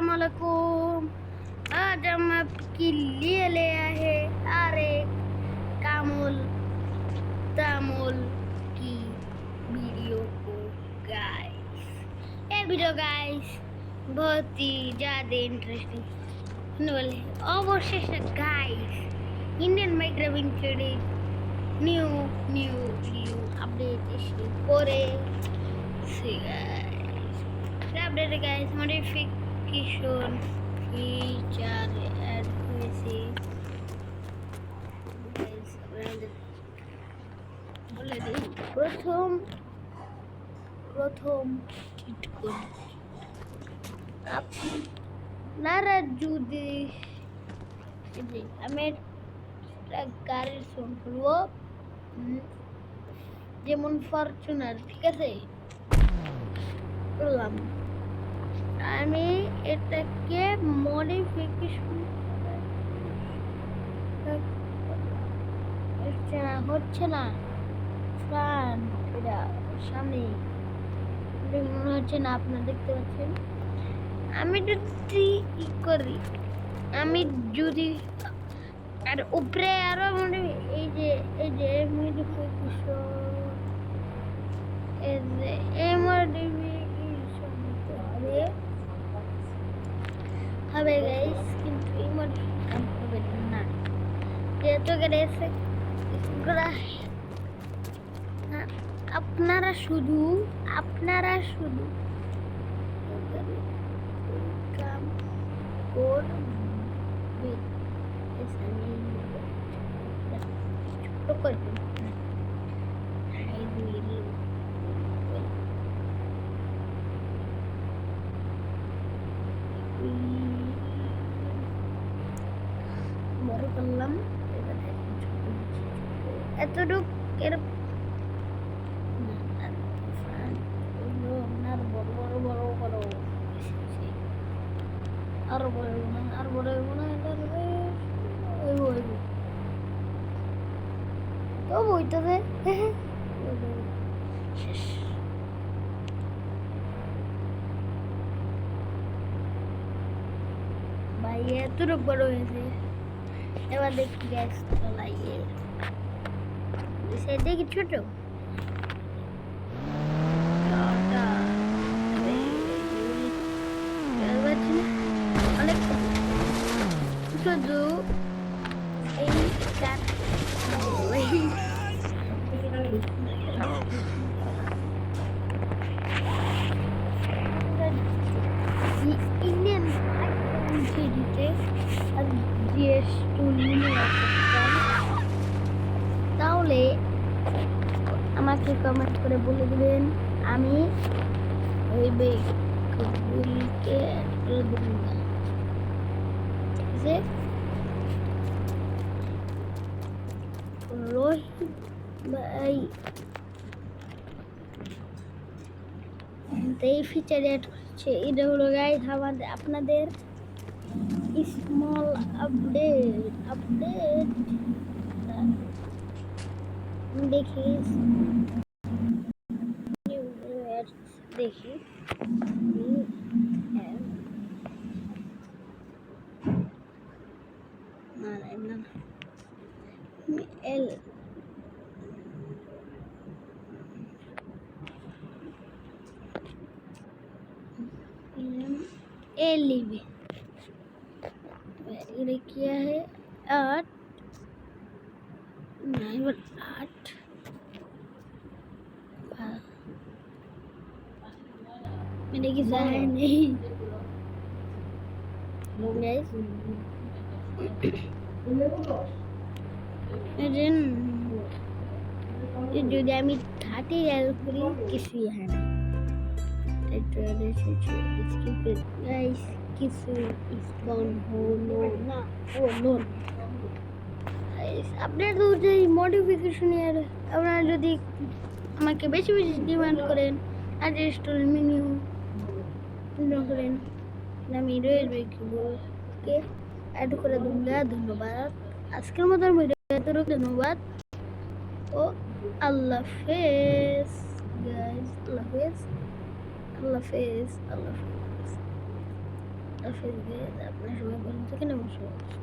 अस्सलाम वालेकुम। आज हम आपके लिए ले आए हैं अरे कामुल तामुल की वीडियो को गाइस। ये वीडियो गाइस बहुत ही ज़्यादा इंटरेस्टिंग होने वाले है। অবশেষে গাইস ইন্ডিয়ান মাইগ্রেশন ট্রেডে নিউ ভিডিও আপডেট এসে পড়েছে গাইস। Update guys modification feature add হয়েছে গাইস। আপনাদের বলে দিই প্রথম ঠিক করে আপনারা যদি আমি একটা গাড়ির সাউন্ড করবো যেমন ফরচুনার, ঠিক আছে? করলাম আমি এটাকে মডিফিকেশন হচ্ছে না ফ্রন্ট, এটা সামনে মনে হচ্ছে না, আপনারা দেখতে পাচ্ছেন। আমি যদি ই করি, আমি যদি আর উপরে আরো মনে এই যে মডিফিকেশন হবে গাইস, কিন্তু এই মডিফিকেশন হবে না যেহেতু গেছে আপনারা শুধু কাম করবেন। ছোট করবেন বড় করলাম এতটুক এর আর বড় তো বইটাতে শেষ। ভাই এতটুক বড় হয়েছে, এবার দেখি গ্যাস চলাইয়ে সেটা কি ছোট অনেক শুধু এই ইন্ডিয়ান দিতে আর জিএস তাহলে আমাকে কমেন্ট করে বলে দিবেন, আমি ওই বেগুলিকে রোহিত ভাই এই ফিচার অ্যাড করছে। এটা হলো গাইস আমাদের আপনাদের স্মল আপডেট দেখি ये किया है 8 मैंने किसा है नहीं गाइस। যদি আমি 30 হেল্প করি কিছুই হয় না। গাইস কিছু স্পন হলো না। আপনার তো যে মডিফিকেশনের আপনারা যদি আমাকে বেশি ডিমান্ড করেন আর স্টোর মেনু করেন, আমি রয়েছে অ্যাড করে দুঙ্গা। ধন্যবাদ, আজকের মতো ভিডিও এতটুকু। ধন্যবাদ ও আল্লাহ হাফেজ গাইস, আল্লাহ হাফেজ। আল্লাহ হাফেজ গাইস, আপনারা সবাই ভালো থাকেন এবং সুস্থ থাকেন।